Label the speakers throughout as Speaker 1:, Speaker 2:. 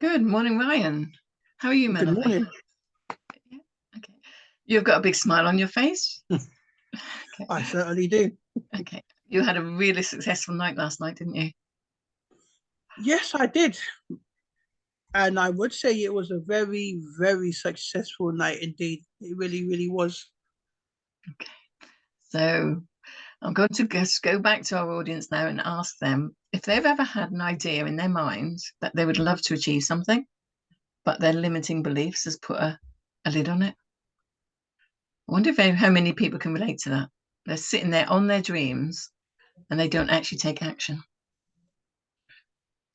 Speaker 1: Good morning, Ryan. How are you, my
Speaker 2: Good
Speaker 1: lovely?
Speaker 2: morning.
Speaker 1: Yeah, okay. You've got a big smile on your face. Okay,
Speaker 2: I certainly do.
Speaker 1: okay. You had a really successful night last night, didn't you?
Speaker 2: Yes, I did. And I would say it was a very, very successful night indeed. It really, really was.
Speaker 1: Okay. So I'm going to just go back to our audience now and ask them if they've ever had an idea in their mind that they would love to achieve something, but their limiting beliefs has put a lid on it. I wonder how many people can relate to that. They're sitting there on their dreams and they don't actually take action.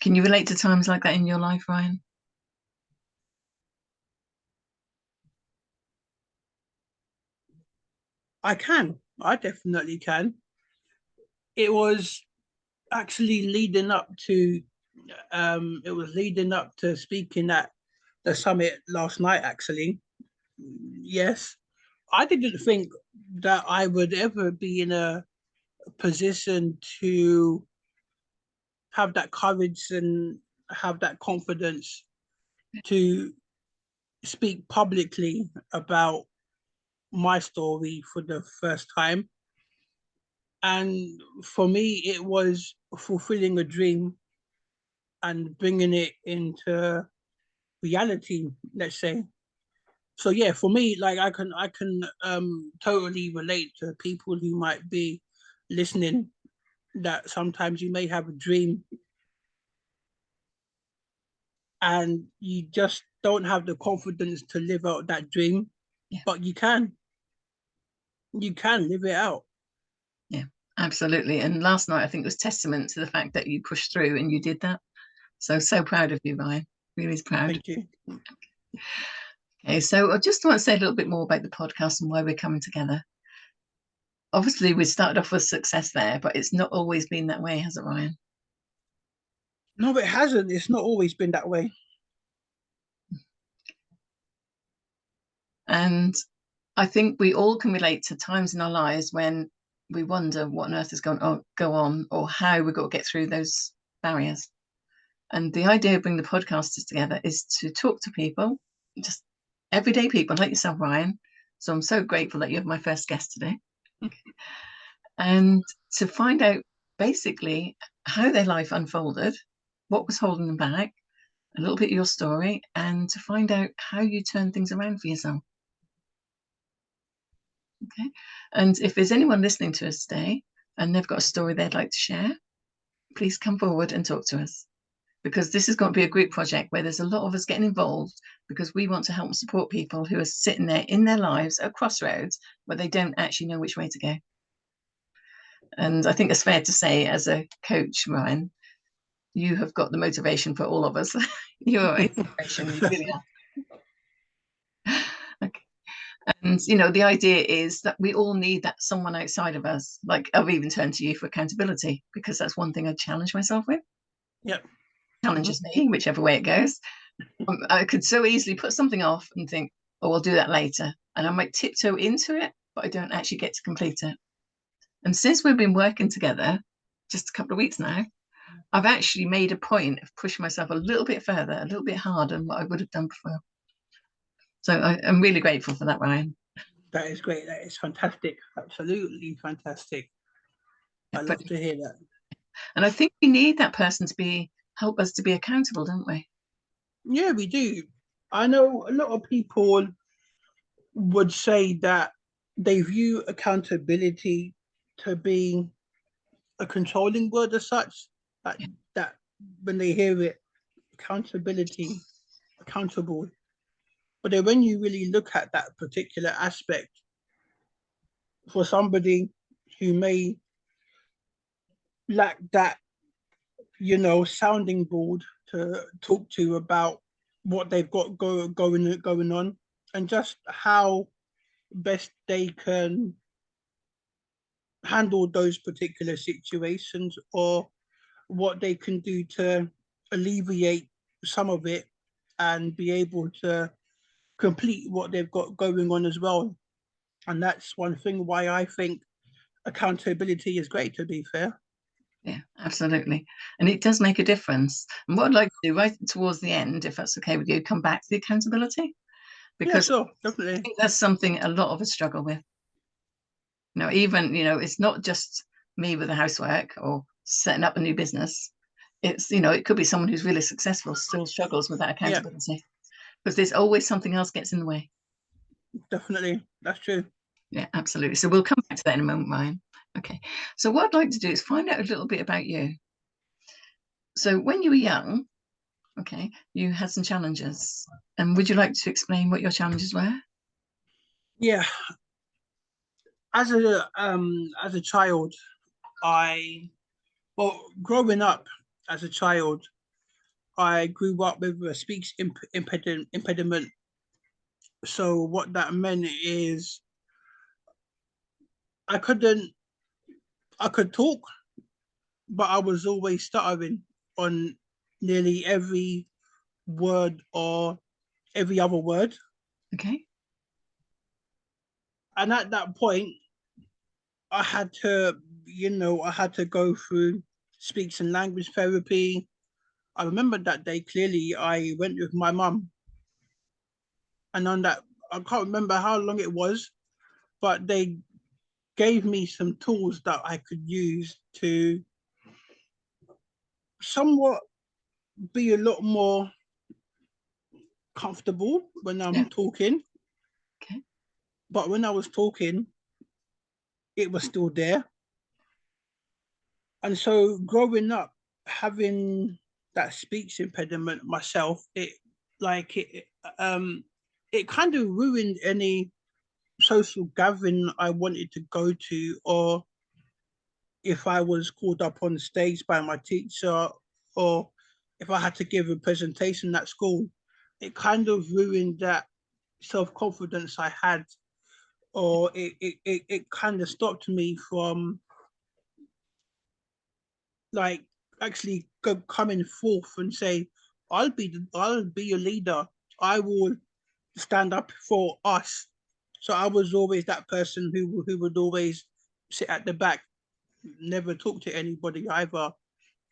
Speaker 1: Can you relate to times like that in your life, Ryan?
Speaker 2: I can. I definitely can. It was actually leading up to speaking at the summit last night actually. Yes. I didn't think that I would ever be in a position to have that courage and have that confidence to speak publicly about my story for the first time. And for me, it was fulfilling a dream and bringing it into reality, let's say. So yeah, for me, like I can totally relate to people who might be listening that sometimes you may have a dream and you just don't have the confidence to live out that dream,
Speaker 1: Yeah.
Speaker 2: but you can live it out.
Speaker 1: Yeah, absolutely. And last night, I think was testament to the fact that you pushed through and you did that. So proud of you, Ryan. Really proud.
Speaker 2: Thank you.
Speaker 1: Okay, so I just want to say a little bit more about the podcast and why we're coming together. Obviously, we started off with success there, but it's not always been that way, has it, Ryan?
Speaker 2: No, it hasn't. It's not always been that way.
Speaker 1: And I think we all can relate to times in our lives when we wonder what on earth is going to go on or how we've got to get through those barriers. And the idea of bringing the podcasters together is to talk to people, just everyday people like yourself, Ryan. So I'm so grateful that you're my first guest today. And to find out basically how their life unfolded, what was holding them back, a little bit of your story, and to find out how you turn things around for yourself. Okay. And if there's anyone listening to us today and they've got a story they'd like to share, please come forward and talk to us, because this is going to be a group project where there's a lot of us getting involved because we want to help and support people who are sitting there in their lives at crossroads where they don't actually know which way to go. And I think it's fair to say, as a coach, Ryan, you have got the motivation for all of us. You're inspiration, you really are. Okay. And the idea is that we all need that someone outside of us. Like I've even turned to you for accountability because that's one thing I challenge myself with.
Speaker 2: Yep.
Speaker 1: Challenges
Speaker 2: Mm-hmm.
Speaker 1: me, whichever way it goes. I could so easily put something off and think, oh, I'll do that later. And I might tiptoe into it, but I don't actually get to complete it. And since we've been working together just a couple of weeks now, I've actually made a point of pushing myself a little bit further, a little bit harder than what I would have done before. So I'm really grateful for that, Ryan.
Speaker 2: That is great. That is fantastic. Absolutely fantastic. I
Speaker 1: But
Speaker 2: love to hear that.
Speaker 1: and I think we need that person to be help us to be accountable, don't we?
Speaker 2: Yeah, we do. I know a lot of people would say that they view accountability to be a controlling word as such. That that when they hear it, accountability, accountable. But then when you really look at that particular aspect, for somebody who may lack that, sounding board to talk to about what they've got going on, and just how best they can handle those particular situations, or what they can do to alleviate some of it and be able to complete what they've got going on as well. And that's one thing why I think accountability is great, to be fair.
Speaker 1: Yeah, absolutely. And it does make a difference. And what I'd like to do right towards the end, if that's okay with you, come back to the accountability,
Speaker 2: Yeah,
Speaker 1: because
Speaker 2: sure,
Speaker 1: I
Speaker 2: definitely.
Speaker 1: think that's something a lot of us struggle with. Even, it's not just me with the housework or setting up a new business. It's, it could be someone who's really successful still struggles with that
Speaker 2: Yeah,
Speaker 1: accountability because there's always something else gets in the way.
Speaker 2: definitely. That's true.
Speaker 1: Yeah, absolutely. So we'll come back to that in a moment, Ryan. Okay. So what I'd like to do is find out a little bit about you. So when you were young, okay, you had some challenges. And would you like to explain what your challenges were?
Speaker 2: Yeah, as a child, I growing up as a child, I grew up with a speech impediment. So what that meant is I couldn't, I could talk, but I was always stuttering on nearly every word or every other word.
Speaker 1: Okay.
Speaker 2: And at that point, I had to, I had to go through speech and language therapy. I remember that day clearly. I went with my mum, and on that, I can't remember how long it was, but they gave me some tools that I could use to somewhat be a lot more comfortable when
Speaker 1: Yeah.
Speaker 2: I'm talking.
Speaker 1: Okay.
Speaker 2: But when I was talking, it was still there. And so growing up, having that speech impediment myself, like it um it kind of ruined any social gathering I wanted to go to, or if I was called up on stage by my teacher, or if I had to give a presentation at school, it kind of ruined that self-confidence I had, or it kind of stopped me from like actually coming forth and say, I'll be your leader. I will stand up for us. So I was always that person who would always sit at the back, never talk to anybody either.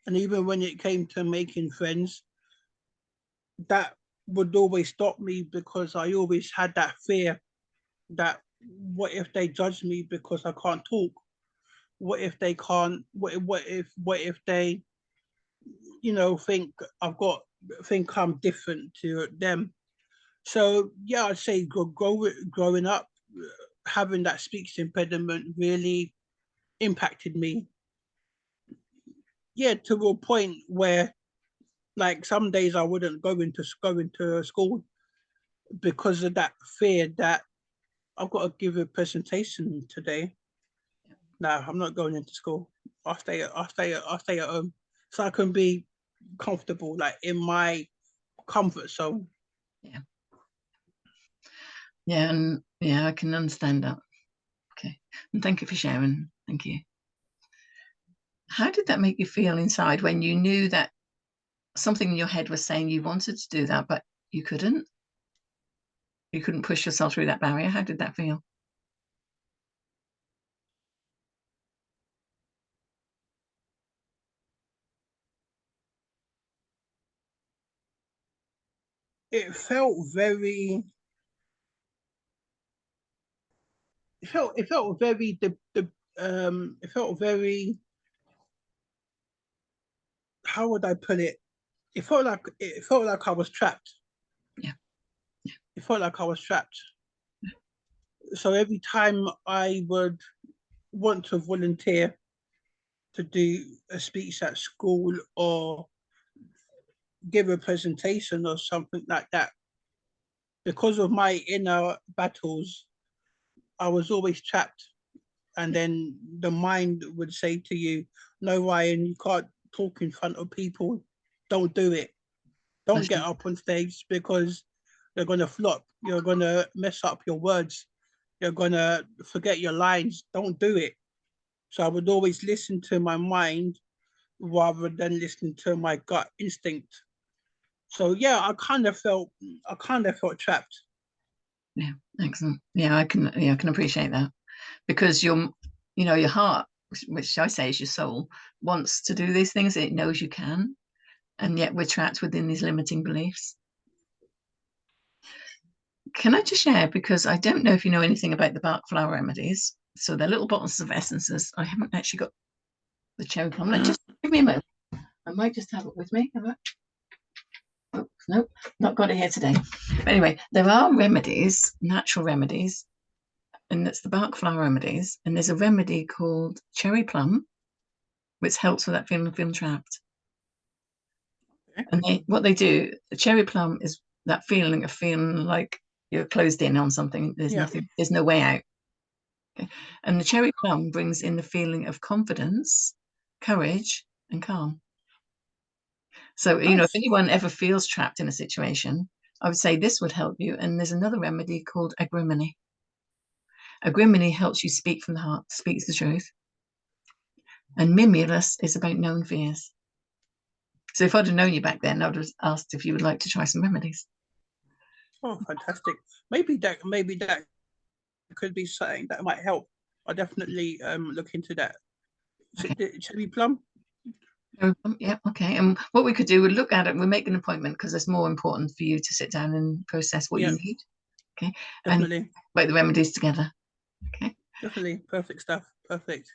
Speaker 2: And even when it came to making friends, that would always stop me because I always had that fear that what if they judge me because I can't talk? What if they can't? What if they think I've got think I'm different to them? So yeah, I'd say growing up, having that speech impediment really impacted me. Yeah, to a point where like some days I wouldn't go into school because of that fear that I've got to give a presentation today. No, I'm not going into school. I'll stay at home so I can be comfortable, like in my comfort zone.
Speaker 1: Yeah. Yeah. And yeah, I can understand that. Okay. And thank you for sharing. Thank you. How did that make you feel inside when you knew that something in your head was saying you wanted to do that, but you couldn't? You couldn't push yourself through that barrier. How did that feel?
Speaker 2: It felt very. It felt very it felt very. How would I put it? It felt like I was trapped.
Speaker 1: Yeah.
Speaker 2: It felt like I was trapped. So every time I would want to volunteer to do a speech at school or give a presentation or something like that, because of my inner battles, I was always trapped. And then the mind would say to you, "No, Ryan, you can't talk in front of people. Don't do it. Don't
Speaker 1: Bless
Speaker 2: get
Speaker 1: you.
Speaker 2: up on stage because you're gonna flop. You're gonna mess up your words. You're gonna forget your lines. Don't do it." So I would always listen to my mind rather than listening to my gut instinct. So yeah, I kind of felt trapped.
Speaker 1: Yeah. Excellent. Yeah, I can. Yeah, I can appreciate that because your heart which I say is your soul, wants to do these things. It knows you can, and yet we're trapped within these limiting beliefs. Can I just share, because I don't know if you know anything about the Bach flower remedies. So they're little bottles of essences. I haven't actually got the cherry plum. Just give me a moment. I might just have it with me. Oh, nope, not got it here today. But anyway, there are remedies, natural remedies, and that's the Bach flower remedies. And there's a remedy called cherry plum, which helps with that feeling of feeling trapped. Okay. And what they do, the cherry plum is that feeling of feeling like you're closed in on something. There's nothing, there's no way out. Okay. And the cherry plum brings in the feeling of confidence, courage, and calm. So, you know, if anyone ever feels trapped in a situation, I would say this would help you. And there's another remedy called agrimony. Agrimony helps you speak from the heart, speaks the truth. And mimulus is about known fears. So if I'd have known you back then, I would have asked if you would like to try some remedies.
Speaker 2: Oh, fantastic. Maybe that could be something that might help. I'll definitely look into that. Okay. Cherry plum?
Speaker 1: Yeah, okay. And what we could do, we'd look at it, we'll make an appointment, because it's more important for you to sit down and process what you need. Okay.
Speaker 2: Definitely.
Speaker 1: And make the remedies together. Okay.
Speaker 2: Definitely. Perfect stuff. Perfect.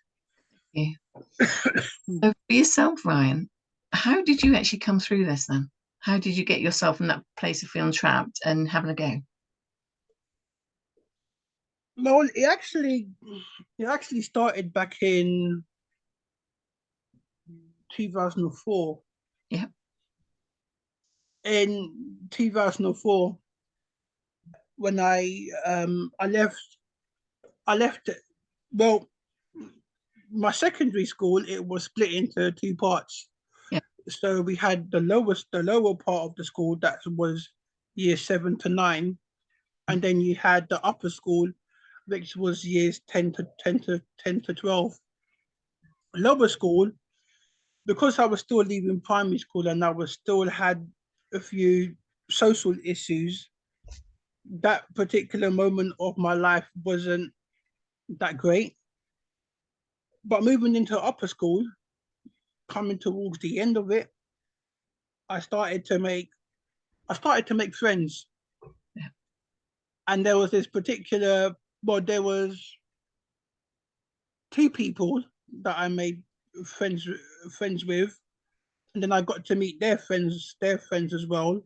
Speaker 1: Yeah. So for yourself, Ryan, how did you actually come through this then? How did you get yourself in that place of feeling trapped and having a go?
Speaker 2: Well, it actually started back in 2004.
Speaker 1: Yeah.
Speaker 2: In 2004, when I left. Well, my secondary school, it was split into two parts.
Speaker 1: Yeah.
Speaker 2: So we had the lower part of the school that was years 7 to 9, and then you had the upper school, which was years 10 to 12. Lower school, because I was still leaving primary school and I was still had a few social issues, that particular moment of my life wasn't that great. But moving into upper school, coming towards the end of it, I started to make friends.
Speaker 1: Yeah.
Speaker 2: And there was this particular, well, there was 2 people that I made friends with, and then I got to meet their friends as well.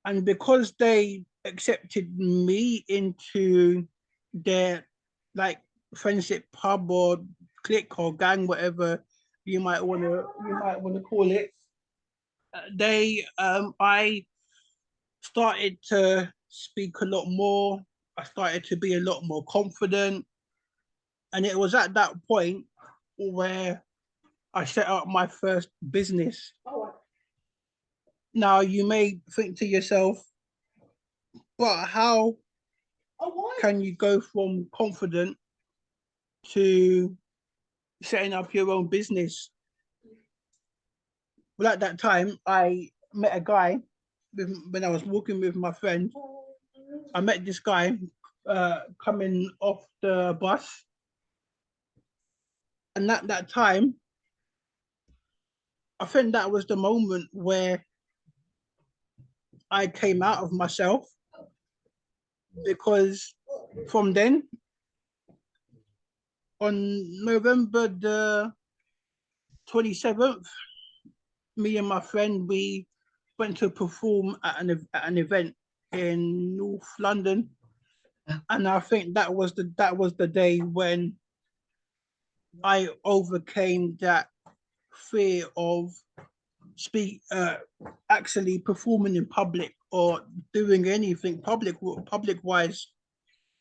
Speaker 2: And because they accepted me into their like friendship pub or clique or gang, whatever you might want to call it, I started to speak a lot more. I started to be a lot more confident. And it was at that point where I set up my first business. Now, you may think to yourself, but how can you go from confident to setting up your own business? Well, at that time, I met a guy when I was walking with my friend. I met this guy coming off the bus. And at that time, I think that was the moment where I came out of myself, because from then, on November the 27th, me and my friend, we went to perform at an event in North London. Yeah. And I think that was the day when I overcame that fear of actually performing in public or doing anything public wise.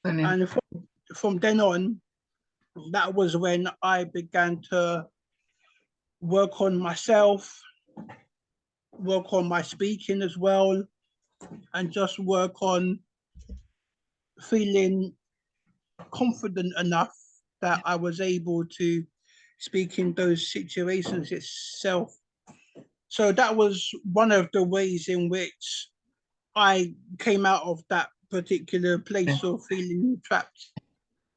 Speaker 2: And from then on, that was when I began to work on myself, work on my speaking as well, and just work on feeling confident enough that I was able to speak in those situations itself. So that was one of the ways in which I came out of that particular place of feeling trapped.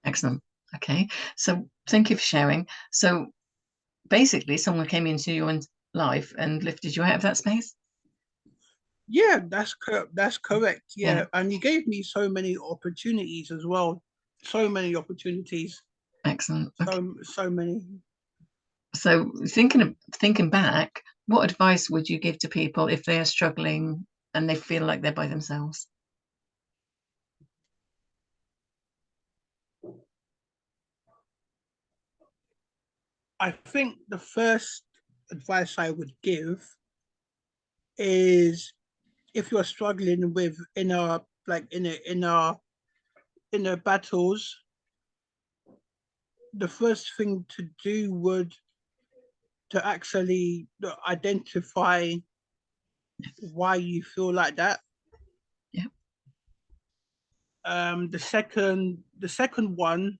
Speaker 1: Excellent. Okay. So Thank you for sharing. So basically, someone came into your life and lifted you out of that space.
Speaker 2: Yeah, that's correct.
Speaker 1: Yeah,
Speaker 2: Yeah, and he gave me so many opportunities as well. So many opportunities.
Speaker 1: excellent. Okay.
Speaker 2: So many.
Speaker 1: So thinking back, what advice would you give to people if they are struggling and they feel like they're by themselves?
Speaker 2: I think the first advice I would give is if you're struggling with inner battles, the first thing to do would to actually identify why you feel like that.
Speaker 1: Yeah,
Speaker 2: The second one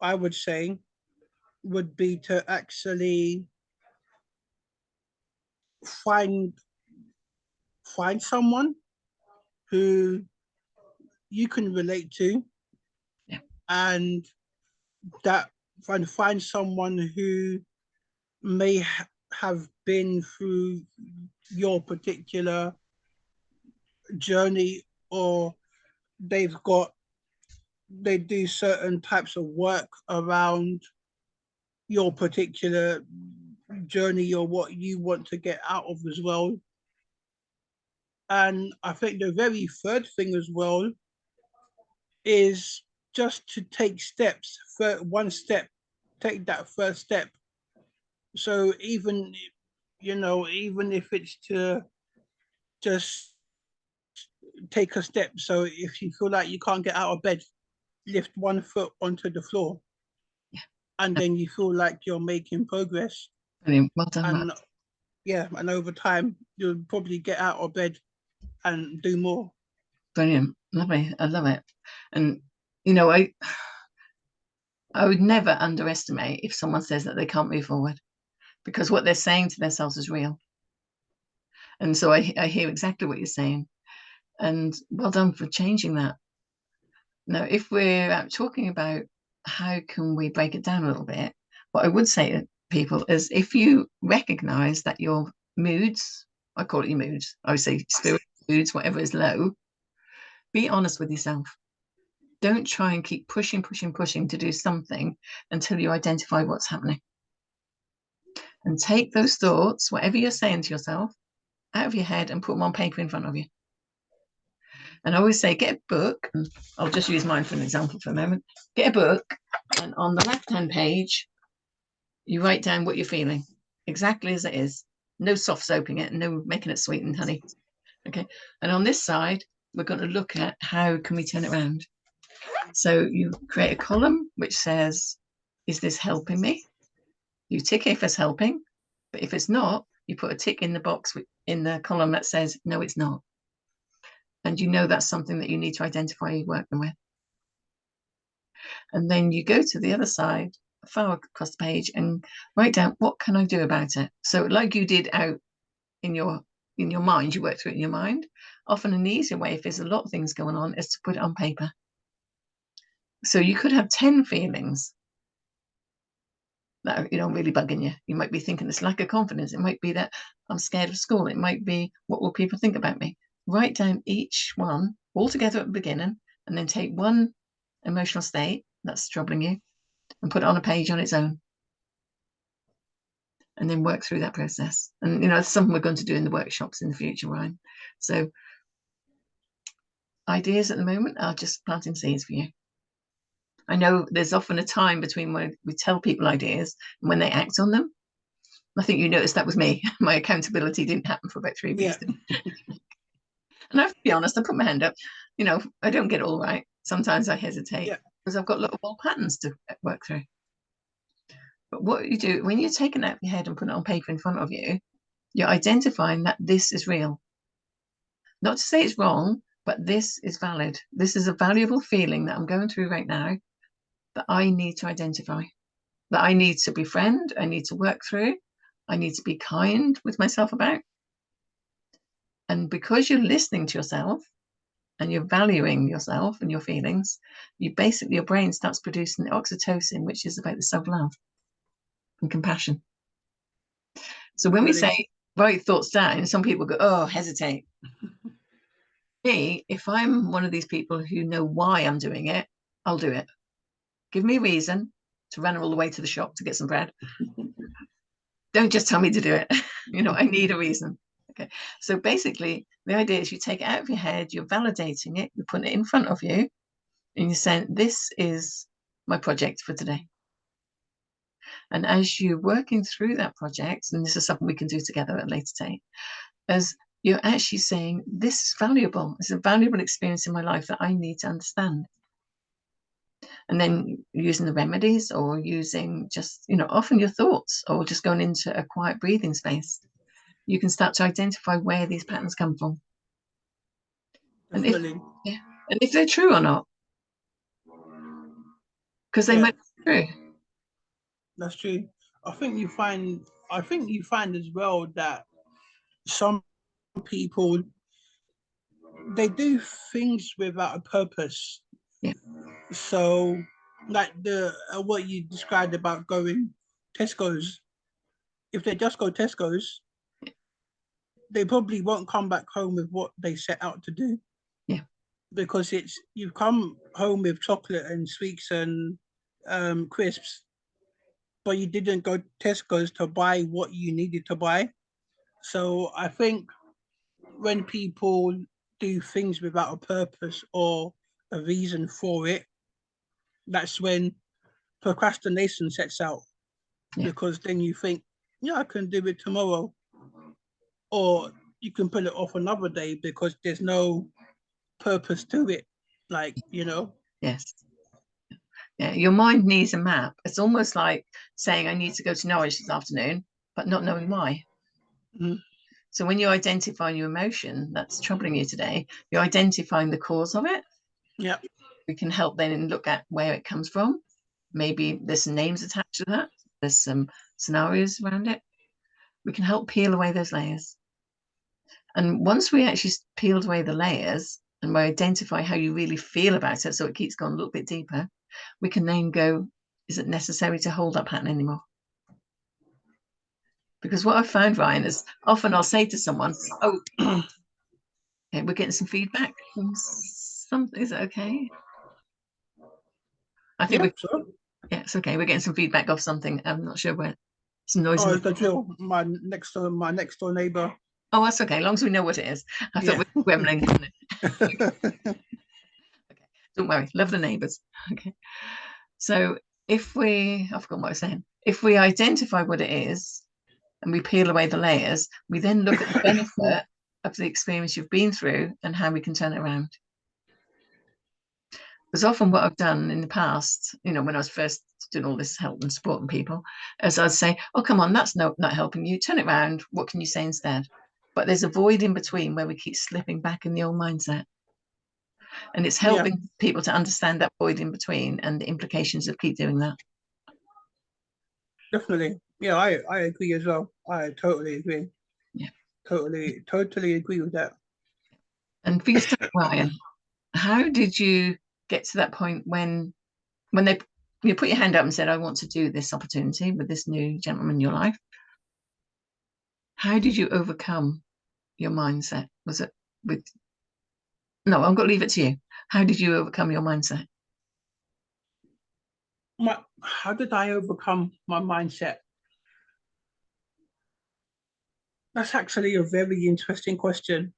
Speaker 2: I would say would be to actually find find someone who you can relate to,
Speaker 1: yeah,
Speaker 2: and that find someone who may have been through your particular journey, or they've got they do certain types of work around your particular journey or what you want to get out of as well. And I think the very third thing as well is just to take steps, for one step, take that first step. So even if it's to just take a step. So if you feel like you can't get out of bed, lift one foot onto the floor,
Speaker 1: yeah.
Speaker 2: and then you feel like you're making progress.
Speaker 1: Brilliant. Well done, Matt.
Speaker 2: And yeah, and over time you'll probably get out of bed and do more.
Speaker 1: Brilliant. Lovely. I love it. And you know, I would never underestimate if someone says that they can't move forward because what they're saying to themselves is real. And so I hear exactly what you're saying. And well done for changing that. Now, if we're talking about how can we break it down a little bit, what I would say to people is if you recognize that your moods, I call it your moods, I would say spirit moods, whatever is low, be honest with yourself. Don't try and keep pushing, pushing, pushing to do something until you identify what's happening. And take those thoughts, whatever you're saying to yourself, out of your head and put them on paper in front of you. And I always say, get a book. And I'll just use mine for an example for a moment. Get a book, and on the left-hand page, you write down what you're feeling, exactly as it is. No soft soaping it, no making it sweet and honey. Okay. And on this side, we're going to look at how can we turn it around. So you create a column which says, is this helping me? You tick if it's helping, but if it's not, you put a tick in the box in the column that says, no, it's not. And you know that's something that you need to identify you're working with. And then you go to the other side, far across the page, and write down what can I do about it. So like you did out in your mind, you work through it in your mind. Often an easier way, if there's a lot of things going on, is to put it on paper. So you could have 10 feelings that are really bugging you. You might be thinking it's lack of confidence. It might be that I'm scared of school. It might be what will people think about me. Write down each one all together at the beginning, and then take one emotional state that's troubling you and put it on a page on its own, and then work through that process. And it's something we're going to do in the workshops in the future, Ryan. So ideas at the moment are just planting seeds for you. I know there's often a time between when we tell people ideas and when they act on them. I think you noticed that was me. My accountability didn't happen for about 3 weeks.
Speaker 2: Yeah.
Speaker 1: And I have to be honest, I put my hand up. I don't get it all right. Sometimes I hesitate
Speaker 2: Yeah.
Speaker 1: because I've got little old patterns to work through. But what you do when you're taking it out of your head and putting it on paper in front of you, you're identifying that this is real. Not to say it's wrong, but this is valid. This is a valuable feeling that I'm going through right now that I need to identify, that I need to befriend, I need to work through, I need to be kind with myself about. And because you're listening to yourself and you're valuing yourself and your feelings, your brain starts producing the oxytocin, which is about the self-love and compassion. So when we say write thoughts down, some people go, oh, hesitate. Me, if I'm one of these people who know why I'm doing it, I'll do it. Give me a reason to run all the way to the shop to get some bread. Don't just tell me to do it. I need a reason. Okay. So basically, the idea is you take it out of your head, you're validating it, you're putting it in front of you, and you're saying, this is my project for today. And as you're working through that project, and this is something we can do together at a later date, as you're actually saying, this is valuable. It's a valuable experience in my life that I need to understand. And then using the remedies, or using just, often your thoughts, or just going into a quiet breathing space, you can start to identify where these patterns come from.
Speaker 2: Definitely.
Speaker 1: And if they're true or not. Because they might be true.
Speaker 2: That's true. I think you find as well that some people, they do things without a purpose.
Speaker 1: Yeah.
Speaker 2: So like what you described about going Tesco's, if they just go Tesco's, they probably won't come back home with what they set out to do.
Speaker 1: Yeah.
Speaker 2: Because you've come home with chocolate and sweets and crisps, but you didn't go Tesco's to buy what you needed to buy. So I think when people do things without a purpose or a reason for it, that's when procrastination sets out. Yeah. Because then you think, yeah, I can do it tomorrow. Or you can put it off another day because there's no purpose to it.
Speaker 1: Yes. Yeah, your mind needs a map. It's almost like saying, I need to go to Norwich this afternoon, but not knowing why.
Speaker 2: Mm-hmm.
Speaker 1: So when you identify your emotion that's troubling you today, you're identifying the cause of it.
Speaker 2: Yeah.
Speaker 1: We can help then look at where it comes from. Maybe there's some names attached to that. There's some scenarios around it. We can help peel away those layers. And once we actually peeled away the layers and we identify how you really feel about it, so it keeps going a little bit deeper, we can then go, is it necessary to hold that pattern anymore? Because what I've found, Ryan, is often I'll say to someone, oh, okay, we're getting some feedback from something. Is it okay? I think it's okay. We're getting some feedback off something. I'm not sure where. Some noise.
Speaker 2: Oh, it's the drill. My next door neighbor.
Speaker 1: Oh, that's okay. As long as we know what it is. I thought we were gremlins, wasn't it? Okay. Don't worry. Love the neighbours. Okay. So I forgot what I was saying. If we identify what it is and we peel away the layers, we then look at the benefit of the experience you've been through and how we can turn it around. Because often what I've done in the past, when I was first doing all this help and supporting people, is I'd say, oh, come on, that's not helping you. Turn it around. What can you say instead? But there's a void in between where we keep slipping back in the old mindset. And it's helping people to understand that void in between and the implications of keep doing that.
Speaker 2: Definitely. Yeah, I agree as well. I totally agree.
Speaker 1: Yeah.
Speaker 2: Totally agree with that.
Speaker 1: And for yourself, Ryan, how did you get to that point when they put your hand up and said, I want to do this opportunity with this new gentleman in your life? How did you overcome your mindset? Was it no, I'm going to leave it to you. How did you overcome your mindset?
Speaker 2: How did I overcome my mindset? That's actually a very interesting question.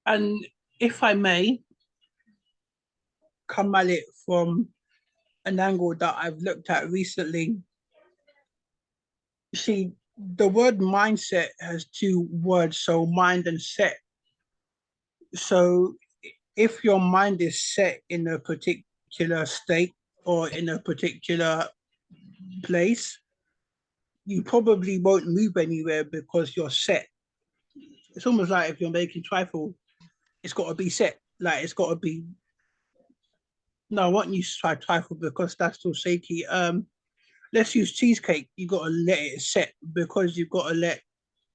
Speaker 2: And if I may come at it from an angle that I've looked at recently, see, the word mindset has two words, so mind and set. So if your mind is set in a particular state or in a particular place, you probably won't move anywhere because you're set. It's almost like if you're making trifle, it's got to be set. Like it's got to be. No, I want you to try trifle because that's still shaky. Let's use cheesecake. You got to let it set because you've got to let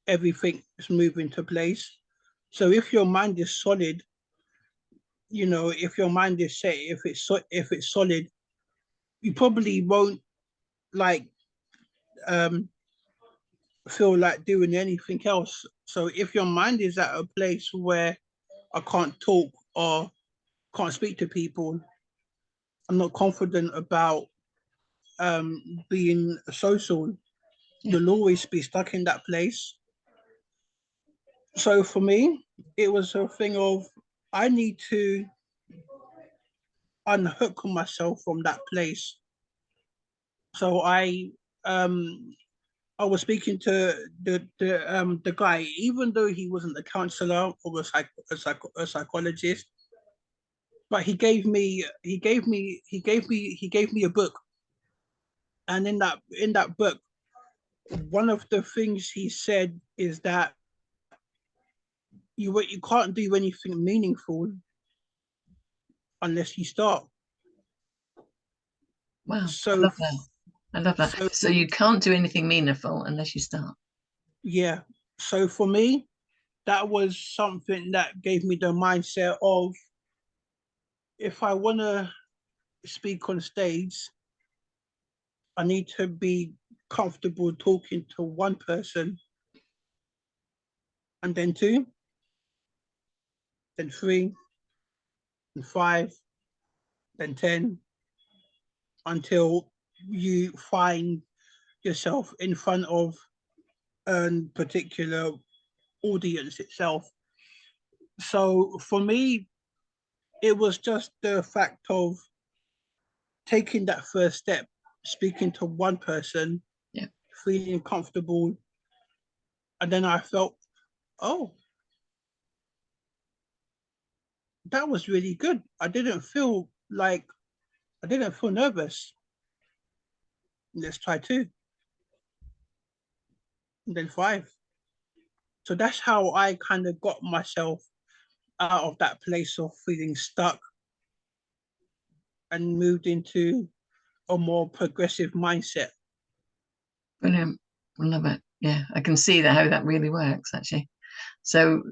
Speaker 2: everything move into place. So if your mind is solid you know, if your mind is set, if it's solid, you probably won't like feel like doing anything else. So if your mind is at a place where I can't talk or can't speak to people, I'm not confident about being social,
Speaker 1: Yeah.
Speaker 2: you'll always be stuck in that place. So for me, it was a thing of I need to unhook myself from that place. So I was speaking to the guy, even though he wasn't a counselor or a psychologist, but he gave me a book, and in that book, one of the things he said is that you can't do anything meaningful unless you start.
Speaker 1: Wow. I
Speaker 2: So
Speaker 1: love that. I love that.
Speaker 2: so
Speaker 1: So you can't do anything meaningful unless you start.
Speaker 2: yeah. So for me, that was something that gave me the mindset of if I want to speak on stage, I need to be comfortable talking to one person, and then two, then three, and five, then 10, until you find yourself in front of a particular audience itself. So for me, it was just the fact of taking that first step, speaking to one person,
Speaker 1: Yeah.
Speaker 2: feeling comfortable, and then I felt, oh, that was really good. I didn't feel nervous. Let's try two, and then five. So that's how I kind of got myself out of that place of feeling stuck and moved into a more progressive mindset.
Speaker 1: Brilliant. I love it. Yeah. I can see that how that really works actually. So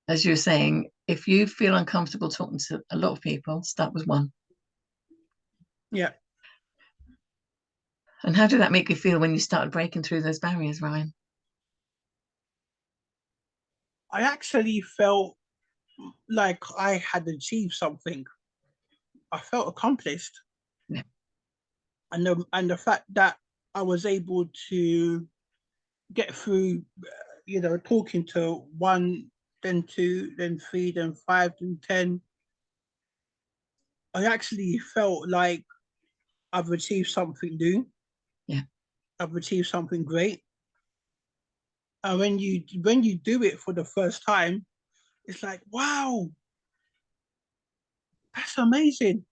Speaker 1: as you were saying, if you feel uncomfortable talking to a lot of people, start with one.
Speaker 2: Yeah,
Speaker 1: And how did that make you feel when you started breaking through those barriers, Ryan?
Speaker 2: I actually felt like I had achieved something. I felt accomplished,
Speaker 1: Yeah.
Speaker 2: and the fact that I was able to get through, you know, talking to one, then two, then three, then five, then 10, I actually felt like I've achieved something new.
Speaker 1: Yeah.
Speaker 2: I've achieved something great. And when you do it for the first time, it's like, wow, that's amazing.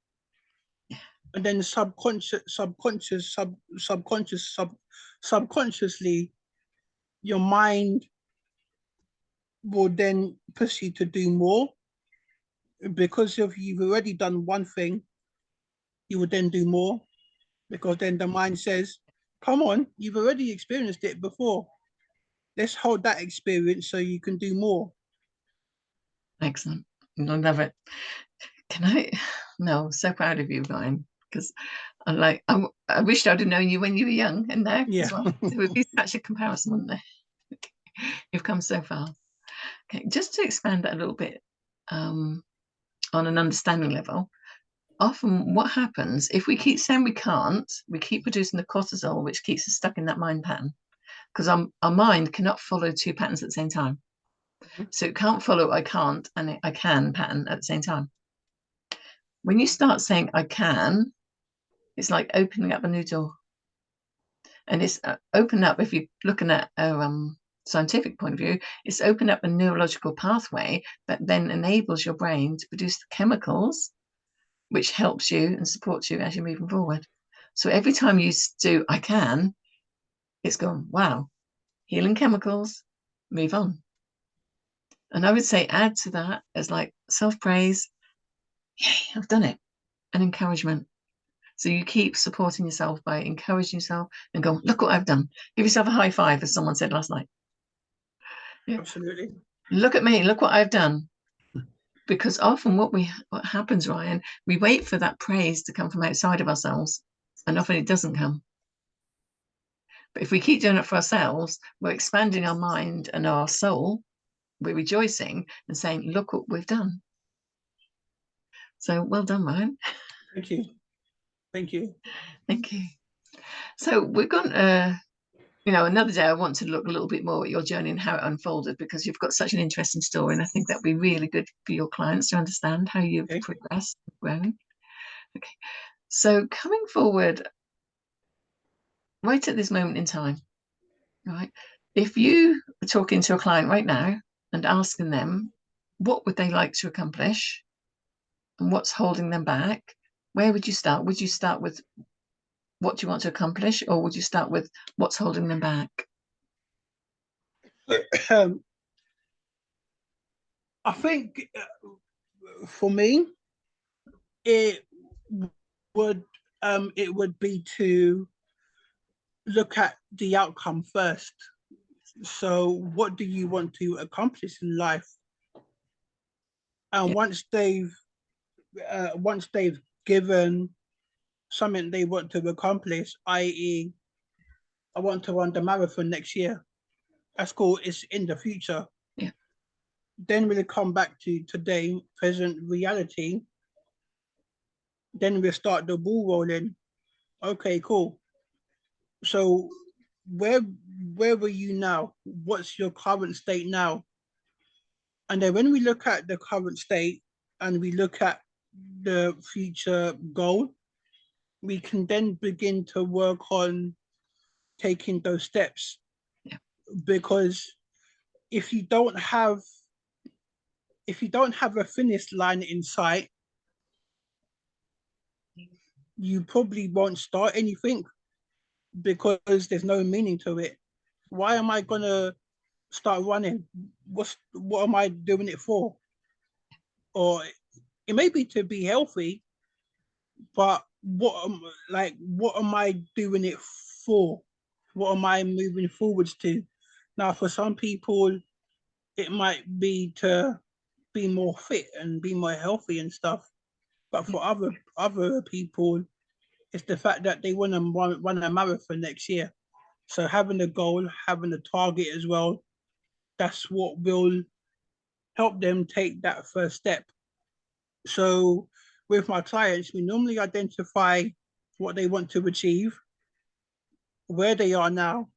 Speaker 1: Yeah.
Speaker 2: And then subconsciously, your mind will then push you to do more because if you've already done one thing, you will then do more because then the mind says, come on, you've already experienced it before. Let's hold that experience so you can do more.
Speaker 1: Excellent. I love it. Can I? No, so proud of you, Ryan, because I wished I'd have known you when you were young and now
Speaker 2: Yeah.
Speaker 1: as well. There would be such a comparison, wouldn't there? You've come so far. Okay, just to expand that a little bit on an understanding level, often what happens if we keep saying we can't, we keep producing the cortisol, which keeps us stuck in that mind pattern because our mind cannot follow two patterns at the same time. So it can't follow I can't and I can pattern at the same time. When you start saying I can, it's like opening up a new door. And it's open up, if you're looking at a scientific point of view, it's open up a neurological pathway that then enables your brain to produce the chemicals which helps you and supports you as you're moving forward. So every time you do I can, it's gone, wow, healing chemicals, move on. And I would say add to that as like self-praise, yay, I've done it, and encouragement. So you keep supporting yourself by encouraging yourself and go, look what I've done. Give yourself a high five, as someone said last night. Yeah.
Speaker 2: Absolutely.
Speaker 1: Look at me, look what I've done. Because often what happens, Ryan, we wait for that praise to come from outside of ourselves, and often it doesn't come. But if we keep doing it for ourselves, we're expanding our mind and our soul. We're rejoicing and saying, look what we've done. So well done, Ryan.
Speaker 2: Thank you. Thank you.
Speaker 1: Thank you. So we've got, another day I want to look a little bit more at your journey and how it unfolded, because you've got such an interesting story. And I think that'd be really good for your clients to understand how you've progressed and grown. Okay. So coming forward, right at this moment in time, right? If you were talking to a client right now and asking them, what would they like to accomplish and what's holding them back, where would you start? Would you start with what do you want to accomplish, or would you start with what's holding them back?
Speaker 2: I think for me, it would be to look at the outcome first. So what do you want to accomplish in life? And once they've given something they want to accomplish, i.e., I want to run the marathon next year. That's cool. It's in the future.
Speaker 1: Yeah.
Speaker 2: Then we'll come back to today, present reality. Then we'll start the ball rolling. Okay, cool. So where were you now? What's your current state now? And then when we look at the current state and we look at the future goal, we can then begin to work on taking those steps.
Speaker 1: Yeah.
Speaker 2: Because if you don't have a finish line in sight, you probably won't start anything, because there's no meaning to it. Why am I gonna start running? What am I doing it for? Or it may be to be healthy, but what am I doing it for? What am I moving forwards to? Now, for some people, it might be to be more fit and be more healthy and stuff. But for other people, it's the fact that they want to run a marathon next year. So having a goal, having a target as well, that's what will help them take that first step. So with my clients, we normally identify what they want to achieve, where they are now,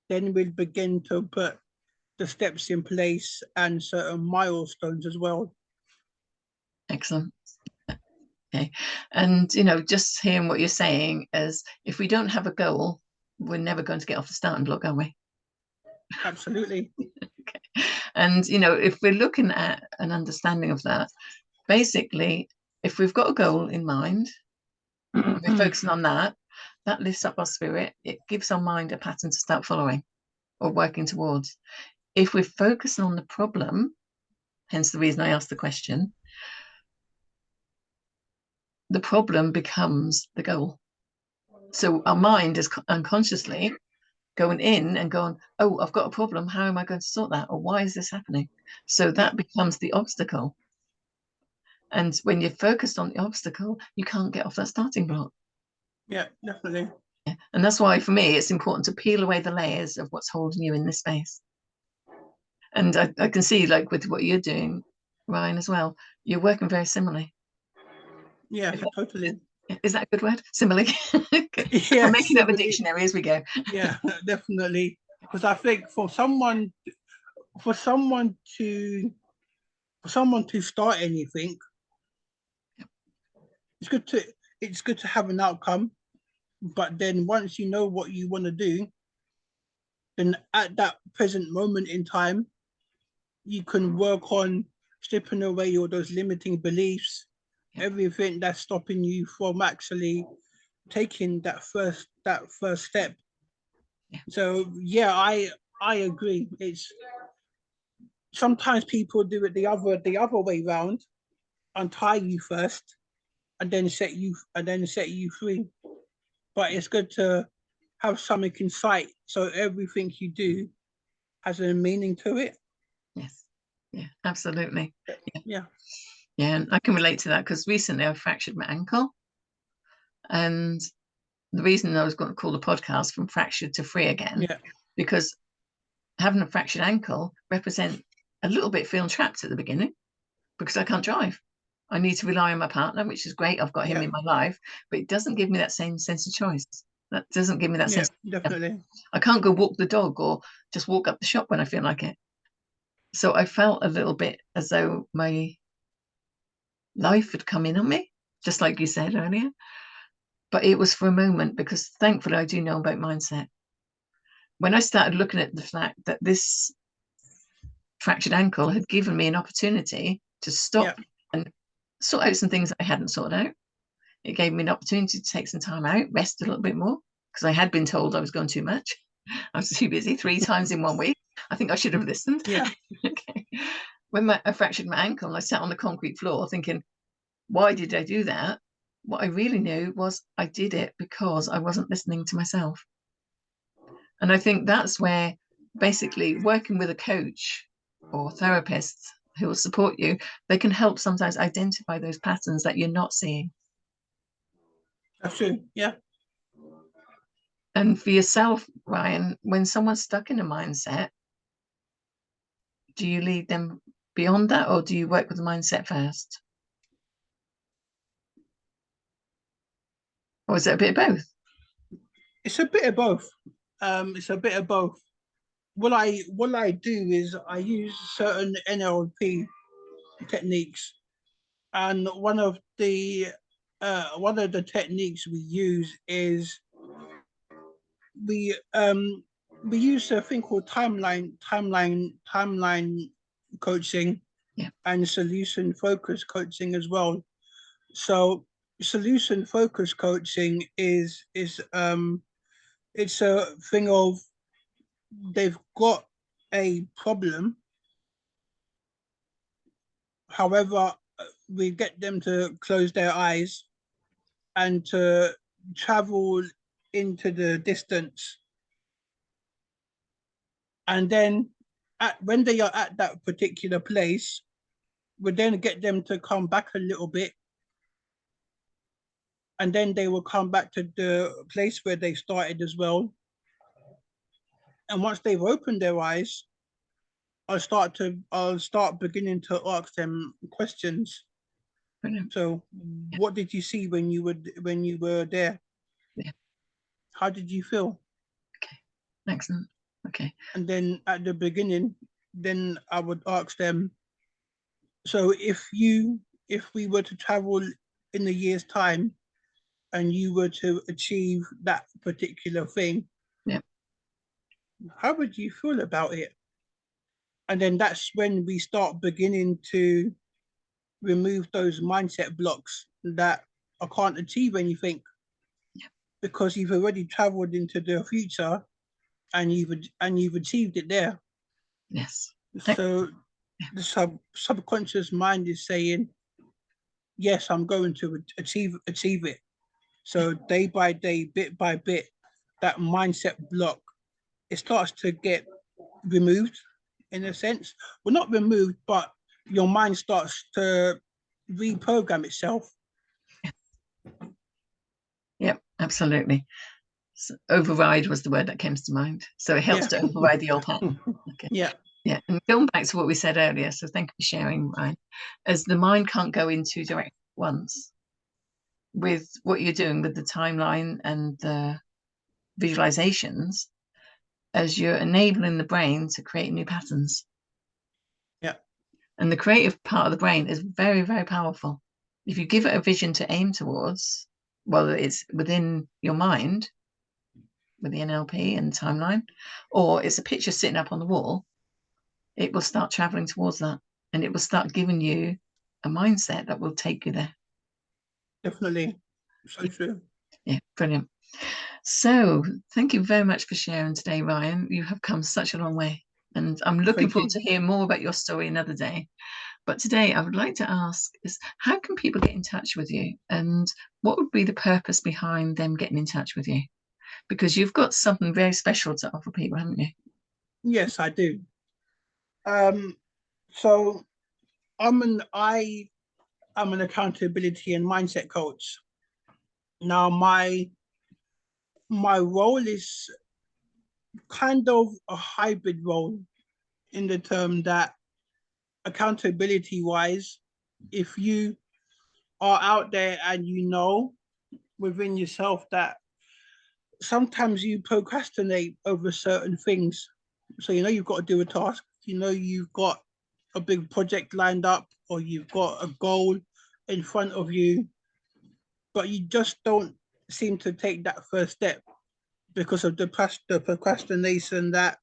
Speaker 2: then we'll begin to put the steps in place and certain milestones as well.
Speaker 1: Excellent. Okay. And, just hearing what you're saying is, if we don't have a goal, we're never going to get off the starting block, are we?
Speaker 2: Absolutely.
Speaker 1: Okay. And, if we're looking at an understanding of that, basically, if we've got a goal in mind, we're focusing on that lifts up our spirit. It gives our mind a pattern to start following or working towards. If we're focusing on the problem, hence the reason I asked the question, the problem becomes the goal. So our mind is unconsciously going in and going, oh, I've got a problem. How am I going to sort that? Or why is this happening? So that becomes the obstacle. And when you're focused on the obstacle, you can't get off that starting block.
Speaker 2: Yeah, definitely.
Speaker 1: Yeah. And that's why, for me, it's important to peel away the layers of what's holding you in this space. And I can see, like, with what you're doing, Ryan, as well, you're working very similarly.
Speaker 2: Yeah, totally.
Speaker 1: Is that a good word? Similarly?
Speaker 2: Yeah,
Speaker 1: I'm making up a dictionary as we go.
Speaker 2: Yeah, definitely. Because I think for someone to start anything, it's good to have an outcome. But then once you know what you want to do, then at that present moment in time, you can work on stripping away all those limiting beliefs, everything that's stopping you from actually taking that first step. So yeah, I agree. It's sometimes people do it the other way round, untie you first, and then set you free. But it's good to have something in sight, so everything you do has a meaning to it.
Speaker 1: Yes. Yeah, absolutely.
Speaker 2: Yeah.
Speaker 1: Yeah, and I can relate to that because recently I fractured my ankle. And the reason I was going to call the podcast From Fractured to Free again,
Speaker 2: Yeah.
Speaker 1: because having a fractured ankle represent a little bit feeling trapped at the beginning because I can't drive. I need to rely on my partner, which is great. I've got him
Speaker 2: Yeah.
Speaker 1: in my life, but it doesn't give me that same sense of choice. That doesn't give me that
Speaker 2: Yeah.
Speaker 1: sense of,
Speaker 2: Definitely.
Speaker 1: I can't go walk the dog or just walk up the shop when I feel like it. So I felt a little bit as though my life had come in on me, just like you said earlier. But it was for a moment because thankfully I do know about mindset. When I started looking at the fact that this fractured ankle had given me an opportunity to
Speaker 2: Yeah.
Speaker 1: stop and sort out some things that I hadn't sorted out. It gave me an opportunity to take some time out, rest a little bit more, because I had been told I was going too much. I was too busy 3 times in 1 week. I think I should have listened.
Speaker 2: Yeah.
Speaker 1: Okay. When I fractured my ankle, I sat on the concrete floor thinking, why did I do that? What I really knew was I did it because I wasn't listening to myself. And I think that's where basically working with a coach or therapist who will support you, they can help sometimes identify those patterns that you're not seeing.
Speaker 2: That's true. Yeah.
Speaker 1: And for yourself, Ryan, when someone's stuck in a mindset, do you lead them beyond that or do you work with the mindset first? Or is it a bit of both?
Speaker 2: It's a bit of both. It's a bit of both. What I do is I use certain NLP techniques, and one of the techniques we use is we um we use a thing called timeline coaching
Speaker 1: Yeah,
Speaker 2: and solution focus coaching as well. So solution focus coaching is it's a thing of they've got a problem. However, we get them to close their eyes and to travel into the distance. And then when they are at that particular place, we then get them to come back a little bit. And then they will come back to the place where they started as well. And once they've opened their eyes, I'll start beginning to ask them questions.
Speaker 1: brilliant.
Speaker 2: So,
Speaker 1: Yeah,
Speaker 2: what did you see when you were there?
Speaker 1: yeah,
Speaker 2: How did you feel?
Speaker 1: okay, excellent. Okay,
Speaker 2: And then at the beginning, then I would ask them, so if we were to travel in a year's time and you were to achieve that particular thing,
Speaker 1: yeah,
Speaker 2: how would you feel about it? And then that's when we start beginning to remove those mindset blocks that I can't achieve anything
Speaker 1: yeah,
Speaker 2: because you've already traveled into the future and you've achieved it there.
Speaker 1: yes.
Speaker 2: So
Speaker 1: Yeah,
Speaker 2: the subconscious mind is saying, yes, I'm going to achieve it. So day by day, bit by bit, that mindset block, it starts to get removed in a sense. Well, not removed, but your mind starts to reprogram itself.
Speaker 1: yeah, absolutely. So override was the word that came to mind. So it helps
Speaker 2: Yeah.
Speaker 1: to override the old pattern. Okay.
Speaker 2: Yeah.
Speaker 1: Yeah. And going back to what we said earlier, so thank you for sharing, Ryan, as the mind can't go in two directions at once with what you're doing with the timeline and the visualizations, as you're enabling the brain to create new patterns.
Speaker 2: Yeah.
Speaker 1: And the creative part of the brain is very, very powerful. If you give it a vision to aim towards, whether it's within your mind with the NLP and timeline, or it's a picture sitting up on the wall, it will start traveling towards that and it will start giving you a mindset that will take you there.
Speaker 2: Definitely. So true.
Speaker 1: Yeah, brilliant. So, thank you very much for sharing today, Ryan. You have come such a long way, and I'm looking
Speaker 2: Thank
Speaker 1: forward
Speaker 2: you.
Speaker 1: to hear more about your story another day. But today, I would like to ask is how can people get in touch with you, and what would be the purpose behind them getting in touch with you? Because you've got something very special to offer people, haven't you?
Speaker 2: Yes, I do. Um, So I am an accountability and mindset coach. Now my role is kind of a hybrid role in the term that accountability wise, if you are out there and you know within yourself that sometimes you procrastinate over certain things. So you know you've got to do a task, you know you've got a big project lined up, or you've got a goal in front of you, but you just don't seem to take that first step because of the procrastination that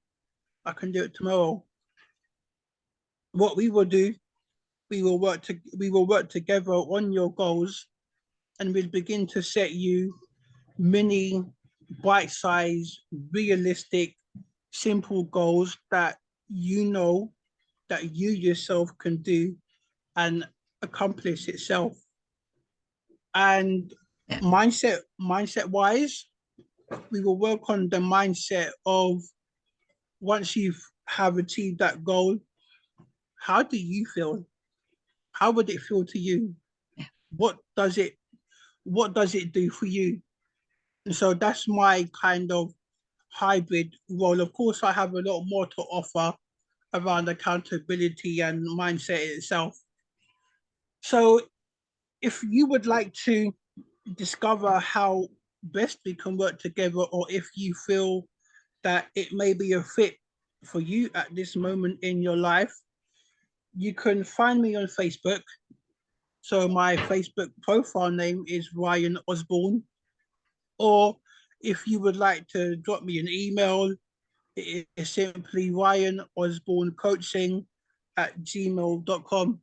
Speaker 2: I can do it tomorrow. What we will do, we will work together on your goals, and we'll begin to set you mini, bite-sized, realistic, simple goals that you know that you yourself can do and accomplish itself. And
Speaker 1: Yeah.
Speaker 2: mindset wise, we will work on the mindset of once you have achieved that goal, how do you feel? How would it feel to you?
Speaker 1: Yeah.
Speaker 2: What does it do for you? And so that's my kind of hybrid role. Of course, I have a lot more to offer around accountability and mindset itself. So if you would like to discover how best we can work together, or if you feel that it may be a fit for you at this moment in your life, you can find me on Facebook. So my Facebook profile name is Ryan Osborne. Or if you would like to drop me an email, it is simply ryanosbornecoaching@gmail.com.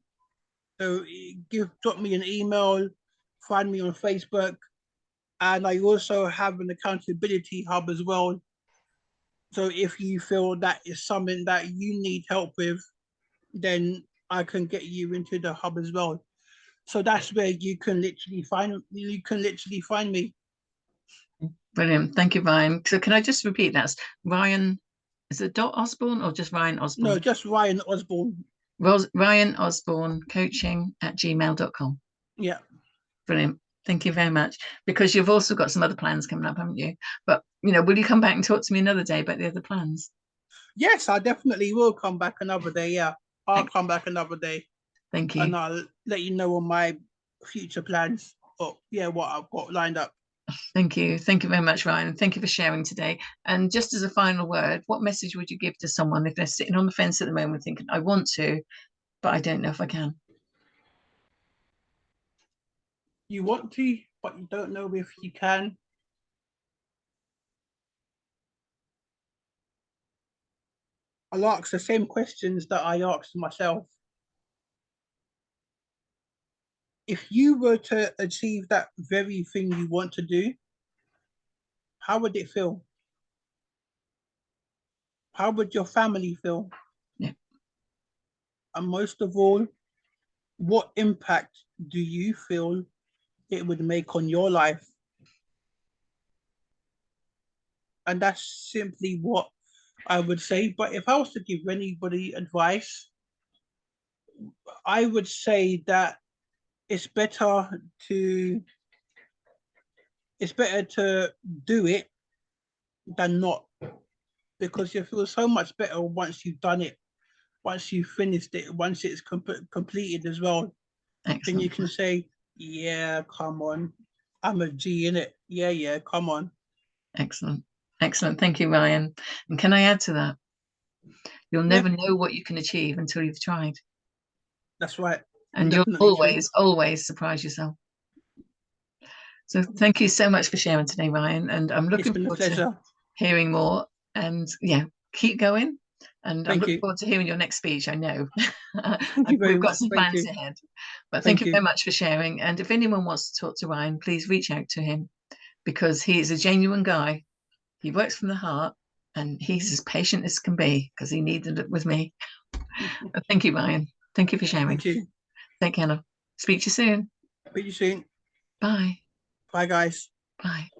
Speaker 2: So drop me an email, find me on Facebook, and I also have an accountability hub as well. So if you feel that is something that you need help with, then I can get you into the hub as well. So that's where you can literally find me.
Speaker 1: Brilliant. Thank you, Ryan. So can I just repeat that? Ryan, is it dot Osborne or just Ryan
Speaker 2: No,
Speaker 1: Osborne?
Speaker 2: just Ryan Osborne.
Speaker 1: Ryan Osborne coaching at gmail.com.
Speaker 2: Yeah.
Speaker 1: Brilliant. Thank you very much. Because you've also got some other plans coming up, haven't you? But, will you come back and talk to me another day about the other plans?
Speaker 2: Yes, I definitely will come back another day. Yeah, I'll
Speaker 1: Thank,
Speaker 2: come back another day,
Speaker 1: thank
Speaker 2: and
Speaker 1: you.
Speaker 2: I'll let you know on my future plans. Or yeah, what I've got lined up.
Speaker 1: Thank you. Thank you very much, Ryan. Thank you for sharing today. And just as a final word, what message would you give to someone if they're sitting on the fence at the moment thinking, I want to, but I don't know if I can?
Speaker 2: You want to, but you don't know if you can. I'll ask the same questions that I asked myself. If you were to achieve that very thing you want to do, how would it feel? How would your family feel?
Speaker 1: Yeah.
Speaker 2: And most of all, what impact do you feel it would make on your life? And that's simply what I would say. But if I was to give anybody advice, I would say that it's better to do it than not, because you feel so much better once you've done it, once you've finished it, once it's completed as well. Then you
Speaker 1: Excellent.
Speaker 2: can say, yeah, come on, I'm a G in it. Yeah, come on.
Speaker 1: Excellent. Excellent. Thank you, Ryan. And can I add to that? You'll
Speaker 2: Yeah,
Speaker 1: never know what you can achieve until you've tried.
Speaker 2: that's right.
Speaker 1: And you'll
Speaker 2: Definitely true.
Speaker 1: always surprise yourself. So thank you so much for sharing today, Ryan. And I'm
Speaker 2: It's
Speaker 1: looking
Speaker 2: been a
Speaker 1: forward to
Speaker 2: pleasure.
Speaker 1: hearing more. And yeah, keep going. And I'm
Speaker 2: Thank
Speaker 1: looking
Speaker 2: you.
Speaker 1: forward to hearing your next speech. I know.
Speaker 2: Thank you very
Speaker 1: We've got
Speaker 2: much.
Speaker 1: some
Speaker 2: Thank
Speaker 1: plans
Speaker 2: you.
Speaker 1: ahead. But thank
Speaker 2: Thank
Speaker 1: you very
Speaker 2: you.
Speaker 1: much for sharing. And if anyone wants to talk to Ryan, please reach out to him because he is a genuine guy. He works from the heart and he's as patient as can be because he needed it with me. But thank you, Ryan. Thank you for sharing.
Speaker 2: Thank you.
Speaker 1: Take care now. Speak to you soon.
Speaker 2: Speak to you soon.
Speaker 1: Bye.
Speaker 2: Bye, guys.
Speaker 1: Bye.